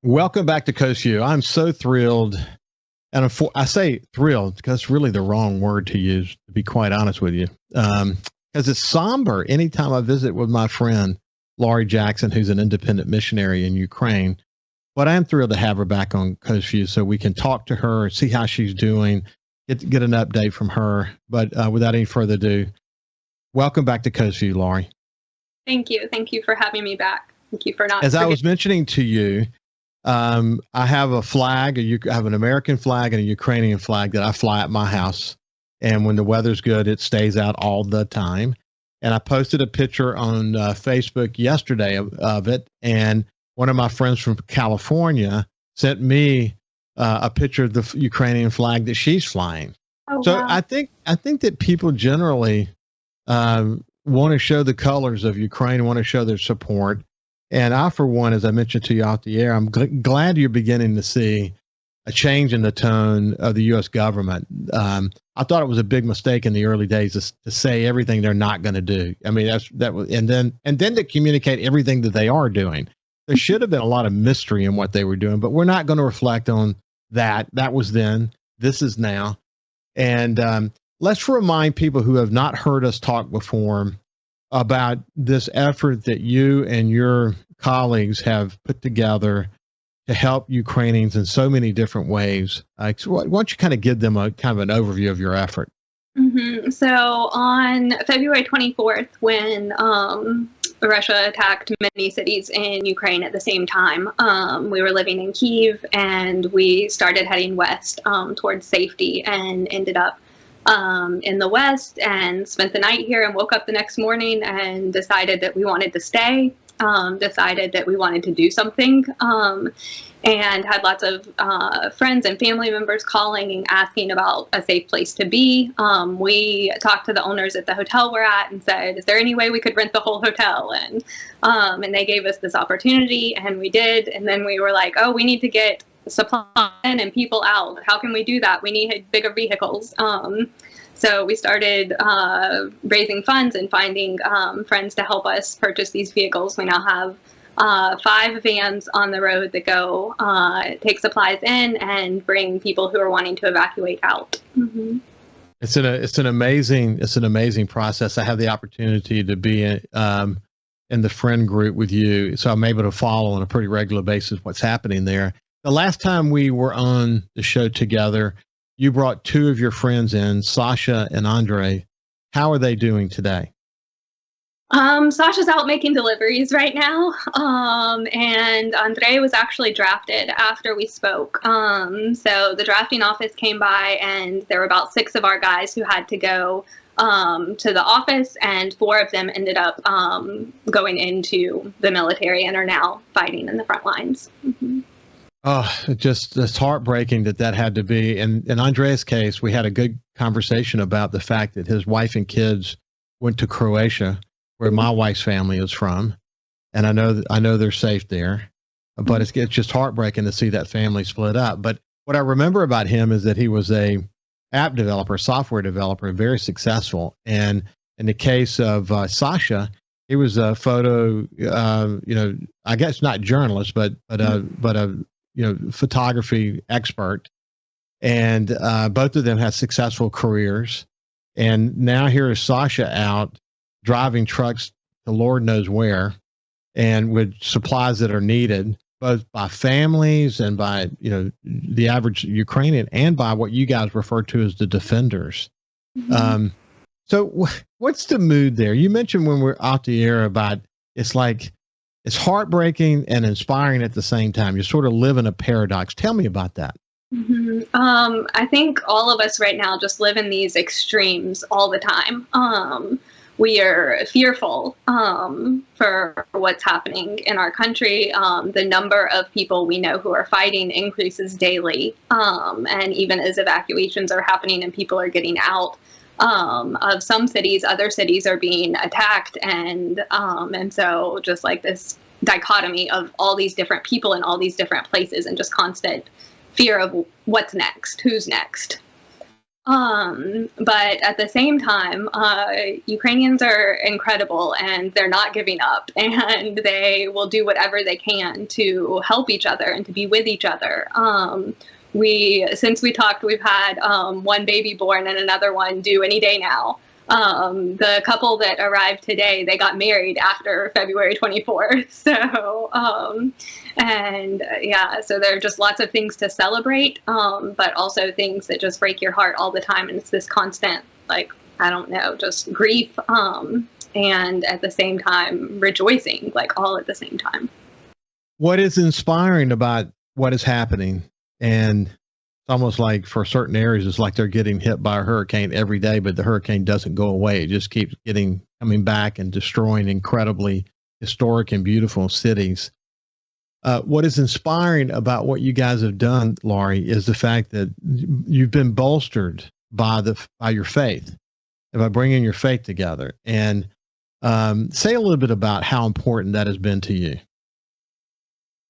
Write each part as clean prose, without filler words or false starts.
Welcome back to Coast Vue. I'm so thrilled, and I say thrilled because it's really the wrong word to use, to be quite honest with you, because it's somber. Anytime I visit with my friend, Laurie Jackson, who's an independent missionary in Ukraine, but I am thrilled to have her back on Coast Vue so we can talk to her, see how she's doing, get an update from her. But without any further ado, welcome back to Coast Vue, Laurie. Thank you. Thank you for having me back. Thank you for not. As I was mentioning to you, I have a flag. I have an American flag and a Ukrainian flag that I fly at my house. And when the weather's good, it stays out all the time. And I posted a picture on Facebook yesterday of it. And one of my friends from California sent me a picture of the Ukrainian flag that she's flying. Oh, so wow. I think that people generally want to show the colors of Ukraine, want to show their support. And I, for one, as I mentioned to you off the air, I'm glad you're beginning to see a change in the tone of the U.S. government. I thought it was a big mistake in the early days to say everything they're not going to do. I mean, and then to communicate everything that they are doing. There should have been a lot of mystery in what they were doing, but we're not going to reflect on that. That was then. This is now. And let's remind people who have not heard us talk before about this effort that you and your colleagues have put together to help Ukrainians in so many different ways. So why don't you kind of give them a kind of an overview of your effort? Mm-hmm. So on February 24th, when Russia attacked many cities in Ukraine at the same time, we were living in Kyiv, and we started heading west towards safety, and ended up in the West, and spent the night here, and woke up the next morning and decided that we wanted to stay, decided that we wanted to do something, and had lots of friends and family members calling and asking about a safe place to be. We talked to the owners at the hotel we're at and said, is there any way we could rent the whole hotel? And they gave us this opportunity, and we did. And then we were like, oh, we need to get supply in and people out. How can we do that? We need bigger vehicles. So we started raising funds and finding friends to help us purchase these vehicles. We now have 5 vans on the road that go take supplies in and bring people who are wanting to evacuate out. Mm-hmm. It's an amazing process. I have the opportunity to be in the friend group with you, so I'm able to follow on a pretty regular basis what's happening there. The last time we were on the show together, you brought 2 of your friends in, Sasha and Andre. How are they doing today? Sasha's out making deliveries right now, and Andre was actually drafted after we spoke. So the drafting office came by, and there were about 6 of our guys who had to go to the office, and 4 of them ended up going into the military and are now fighting in the front lines. Mm-hmm. Oh, it's heartbreaking that had to be. And in Andre's case, we had a good conversation about the fact that his wife and kids went to Croatia, where my wife's family is from, and I know they're safe there. But it's just heartbreaking to see that family split up. But what I remember about him is that he was a app developer, software developer, very successful. And in the case of Sasha, he was a photo, I guess not journalist, but a photography expert, and both of them had successful careers. And now here is Sasha out driving trucks to Lord knows where, and with supplies that are needed both by families and by the average Ukrainian, and by what you guys refer to as the defenders. Mm-hmm. So what's the mood there? You mentioned when we're off the air about it's heartbreaking and inspiring at the same time. You sort of live in a paradox. Tell me about that. Mm-hmm. I think all of us right now just live in these extremes all the time. We are fearful for what's happening in our country. The number of people we know who are fighting increases daily. And even as evacuations are happening and people are getting out of some cities, other cities are being attacked. And so just like this dichotomy of all these different people in all these different places, and just constant fear of what's next, who's next. But at the same time, Ukrainians are incredible, and they're not giving up, and they will do whatever they can to help each other and to be with each other. Since we talked, we've had one baby born and another one due any day now. The couple that arrived today, they got married after February 24th. So, so there are just lots of things to celebrate, but also things that just break your heart all the time. And it's this constant, like, I don't know, just grief, and at the same time, rejoicing, like all at the same time. What is inspiring about what is happening? And it's almost like for certain areas, it's like they're getting hit by a hurricane every day, but the hurricane doesn't go away. It just keeps coming back and destroying incredibly historic and beautiful cities. What is inspiring about what you guys have done, Laurie, is the fact that you've been bolstered by your faith, by bringing your faith together. And say a little bit about how important that has been to you.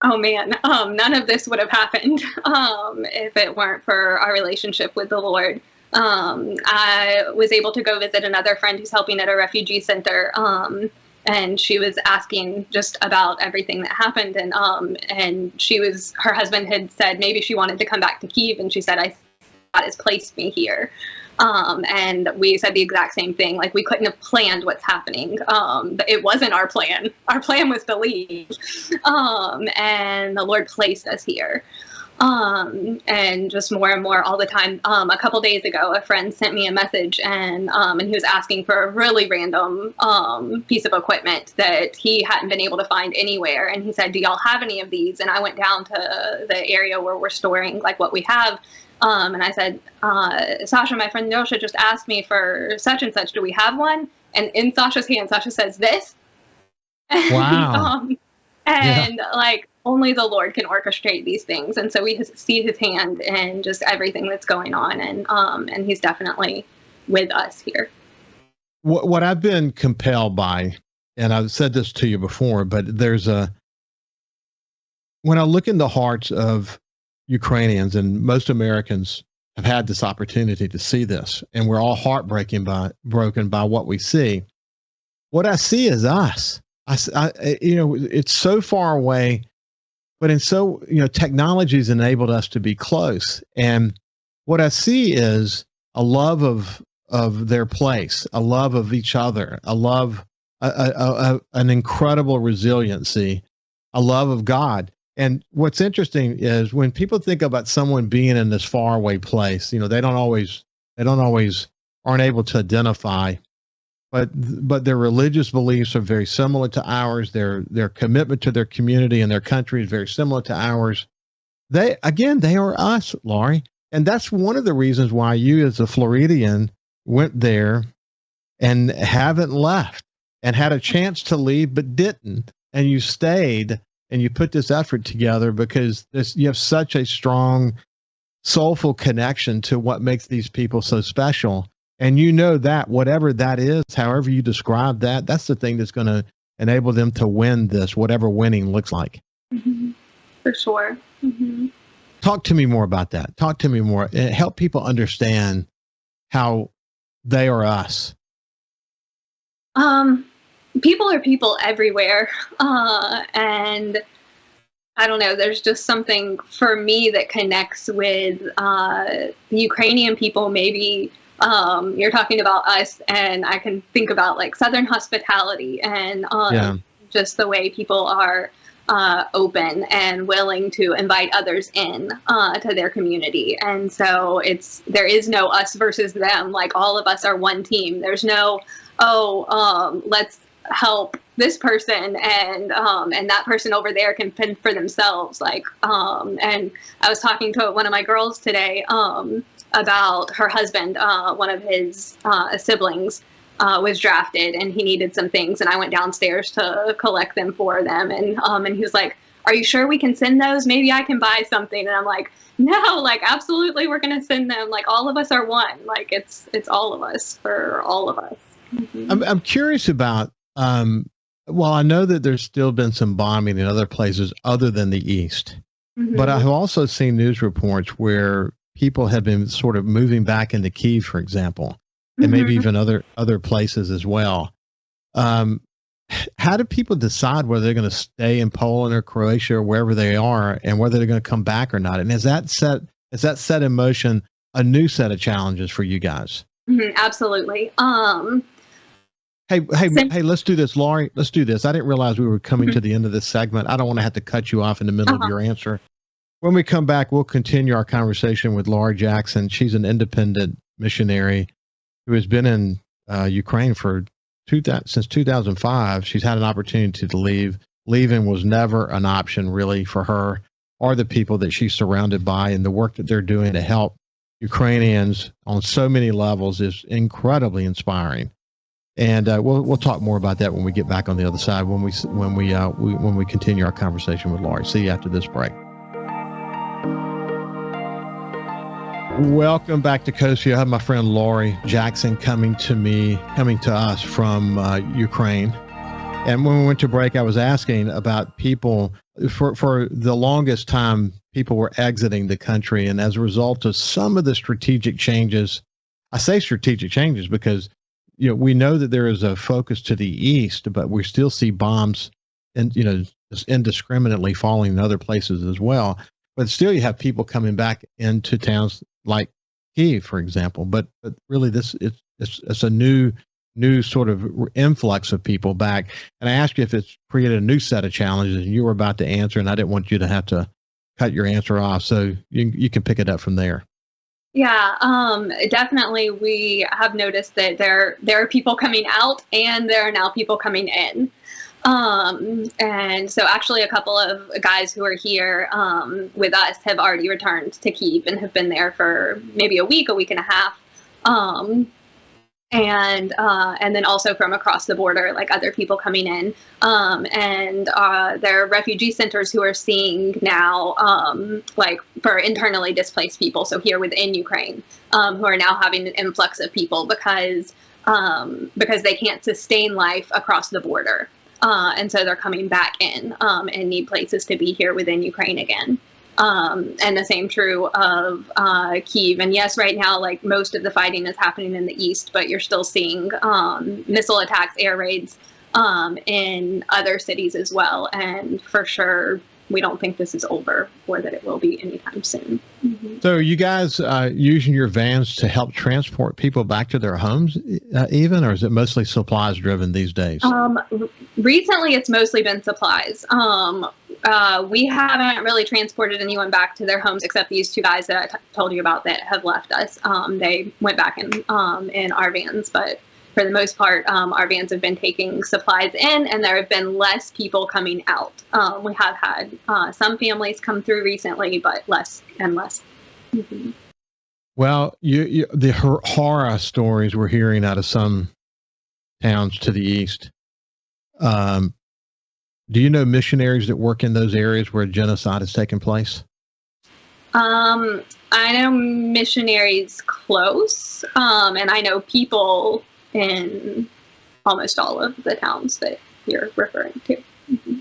Oh man, none of this would have happened if it weren't for our relationship with the Lord. I was able to go visit another friend who's helping at a refugee center, and she was asking just about everything that happened, and her husband had said maybe she wanted to come back to Kyiv, and she said, God has placed me here. And we said the exact same thing. Like, we couldn't have planned what's happening. But it wasn't our plan. Our plan was to leave. And the Lord placed us here. And just more and more all the time. A couple days ago, a friend sent me a message, and he was asking for a really random piece of equipment that he hadn't been able to find anywhere. And he said, do y'all have any of these? And I went down to the area where we're storing like what we have. And I said, Sasha, my friend Yosha just asked me for such and such. Do we have one? And in Sasha's hand, Sasha says this. Wow. Like, only the Lord can orchestrate these things. And so we see his hand in just everything that's going on. And he's definitely with us here. What I've been compelled by, and I've said this to you before, but when I look in the hearts of Ukrainians, and most Americans have had this opportunity to see this, and we're all broken by what we see. What I see is us. It's so far away, but technology's enabled us to be close. And what I see is a love of their place, a love of each other, a love, an incredible resiliency, a love of God. And what's interesting is when people think about someone being in this faraway place, they aren't able to identify, but their religious beliefs are very similar to ours. Their commitment to their community and their country is very similar to ours. They are us, Laurie. And that's one of the reasons why you as a Floridian went there and haven't left, and had a chance to leave but didn't. And you stayed. And you put this effort together because you have such a strong, soulful connection to what makes these people so special. And that whatever that is, however you describe that, that's the thing that's going to enable them to win this, whatever winning looks like. Mm-hmm. For sure. Mm-hmm. Talk to me more about that. Talk to me more. Help people understand how they are us. People are people everywhere. And I don't know, there's just something for me that connects with the Ukrainian people. Maybe you're talking about us, and I can think about like Southern hospitality and just the way people are open and willing to invite others in to their community. And so there is no us versus them. Like, all of us are one team. There's no, let's help this person and that person over there can fend for themselves. Like, and I was talking to one of my girls today about her husband. One of his siblings was drafted, and he needed some things, and I went downstairs to collect them for them. And he was like, "Are you sure we can send those? Maybe I can buy something." And I'm like, "No, like, absolutely, we're gonna send them. Like, all of us are one. Like, it's all of us for all of us." Mm-hmm. I'm curious about. Well, I know that there's still been some bombing in other places other than the East, but I have also seen news reports where people have been sort of moving back into Kyiv, for example, and maybe even other places as well. How do people decide whether they're going to stay in Poland or Croatia or wherever they are, and whether they're going to come back or not? And has that set in motion a new set of challenges for you guys? Absolutely. Hey, let's do this, Laurie. Let's do this. I didn't realize we were coming to the end of this segment. I don't want to have to cut you off in the middle of your answer. When we come back, we'll continue our conversation with Laurie Jackson. She's an independent missionary who has been in Ukraine since 2005. She's had an opportunity to leave. Leaving was never an option, really, for her or the people that she's surrounded by, and the work that they're doing to help Ukrainians on so many levels is incredibly inspiring. And we'll talk more about that when we get back on the other side, when we continue our conversation with Laurie. See you after this break. Welcome back to Coast Vue. I have my friend Laurie Jackson coming to us from Ukraine. And when we went to break, I was asking about people. For the longest time, people were exiting the country, and as a result of some of the strategic changes, I say strategic changes because we know that there is a focus to the east, but we still see bombs and just indiscriminately falling in other places as well. But still, you have people coming back into towns like Kyiv, for example. But really, it's a new sort of influx of people back. And I asked you if it's created a new set of challenges, and you were about to answer, and I didn't want you to have to cut your answer off, so you can pick it up from there. Yeah, definitely. We have noticed that there are people coming out, and there are now people coming in. And so actually a couple of guys who are here with us have already returned to Kyiv and have been there for maybe a week and a half. And then also from across the border, like other people coming in. And there are refugee centers who are seeing now, like for internally displaced people, so here within Ukraine, who are now having an influx of people because they can't sustain life across the border. And so they're coming back in and need places to be here within Ukraine again. And the same true of Kyiv. And yes, right now, like most of the fighting is happening in the east, but you're still seeing missile attacks, air raids in other cities as well. And for sure, we don't think this is over or that it will be anytime soon. Mm-hmm. So you guys using your vans to help transport people back to their homes even, or is it mostly supplies driven these days? Recently, it's mostly been supplies. We haven't really transported anyone back to their homes except these two guys that I told you about that have left us. They went back in our vans, but for the most part, our vans have been taking supplies in, and there have been less people coming out. We have had some families come through recently, but less and less. Mm-hmm. Well, the horror stories we're hearing out of some towns to the east. Do you know missionaries that work in those areas where genocide has taken place? I know missionaries close, and I know people in almost all of the towns that you're referring to. Mm-hmm.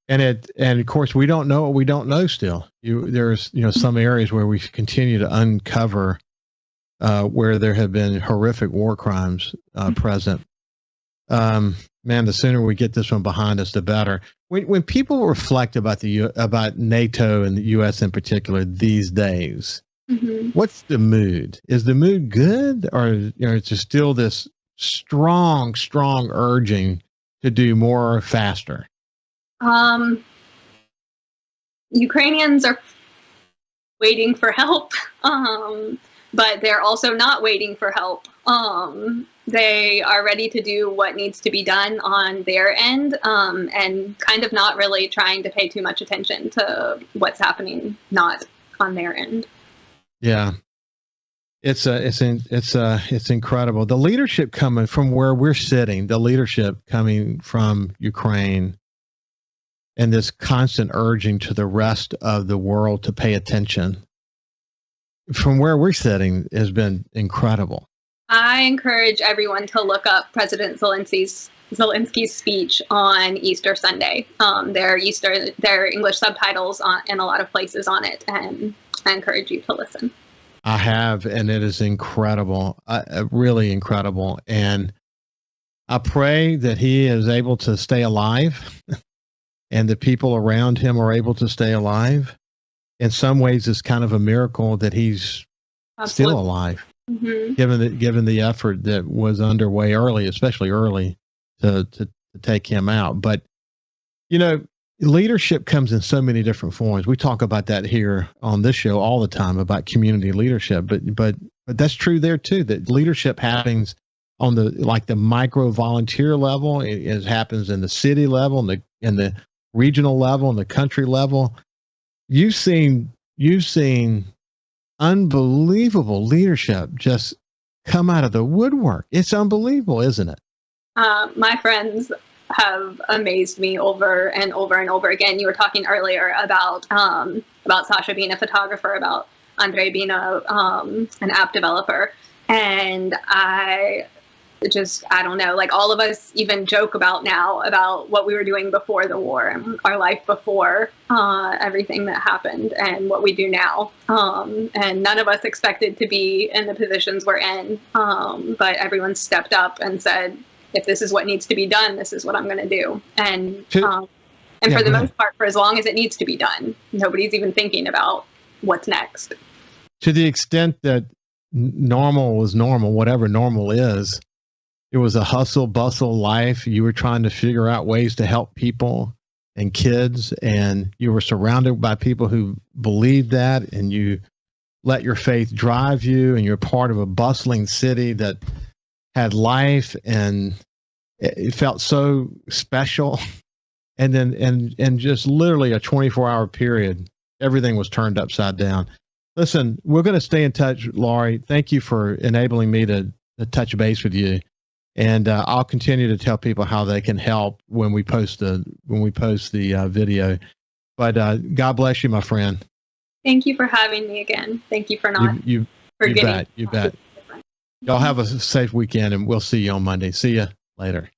And of course we don't know what we don't know still. There's some areas where we continue to uncover where there have been horrific war crimes present. Man, the sooner we get this one behind us, the better. When people reflect about about NATO and the U.S. in particular these days, mm-hmm. What's the mood? Is the mood good, or is there still this strong urging to do more faster? Ukrainians are waiting for help, but they're also not waiting for help. They are ready to do what needs to be done on their end, and kind of not really trying to pay too much attention to what's happening not on their end. Yeah. It's incredible. The leadership coming from where we're sitting, the leadership coming from Ukraine, and this constant urging to the rest of the world to pay attention from where we're sitting has been incredible. I encourage everyone to look up President Zelensky's speech on Easter Sunday. There are English subtitles in a lot of places on it, and I encourage you to listen. I have, and it is incredible, really incredible. And I pray that he is able to stay alive and the people around him are able to stay alive. In some ways, it's kind of a miracle that he's Absolutely. still alive, Mm-hmm. given the effort that was underway early, especially early, to take him out. But you know, leadership comes in so many different forms. We talk about that here on this show all the time about community leadership, but that's true there too. That leadership happens on the micro volunteer level. It happens in the city level, in the regional level, and the country level. You've seen unbelievable leadership just come out of the woodwork. It's unbelievable, isn't it? My friends have amazed me over and over and over again. You were talking earlier about Sasha being a photographer, about Andre being an app developer, and I don't know, like all of us even joke about now about what we were doing before the war and our life before everything that happened and what we do now. And none of us expected to be in the positions we're in, but everyone stepped up and said, if this is what needs to be done, this is what I'm going to do. And for the most part, for as long as it needs to be done, nobody's even thinking about what's next. To the extent that normal was normal, whatever normal is, it was a hustle bustle life. You were trying to figure out ways to help people and kids, and you were surrounded by people who believed that, and you let your faith drive you, and you're part of a bustling city that had life, and it felt so special. And then and just literally a 24-hour period, everything was turned upside down. Listen, we're going to stay in touch, Laurie. Thank you for enabling me to touch base with you. And I'll continue to tell people how they can help when we post the video. But God bless you, my friend. Thank you for having me again. Thank you for not you forgetting. bet. Y'all have a safe weekend, and we'll see you on Monday. See you later.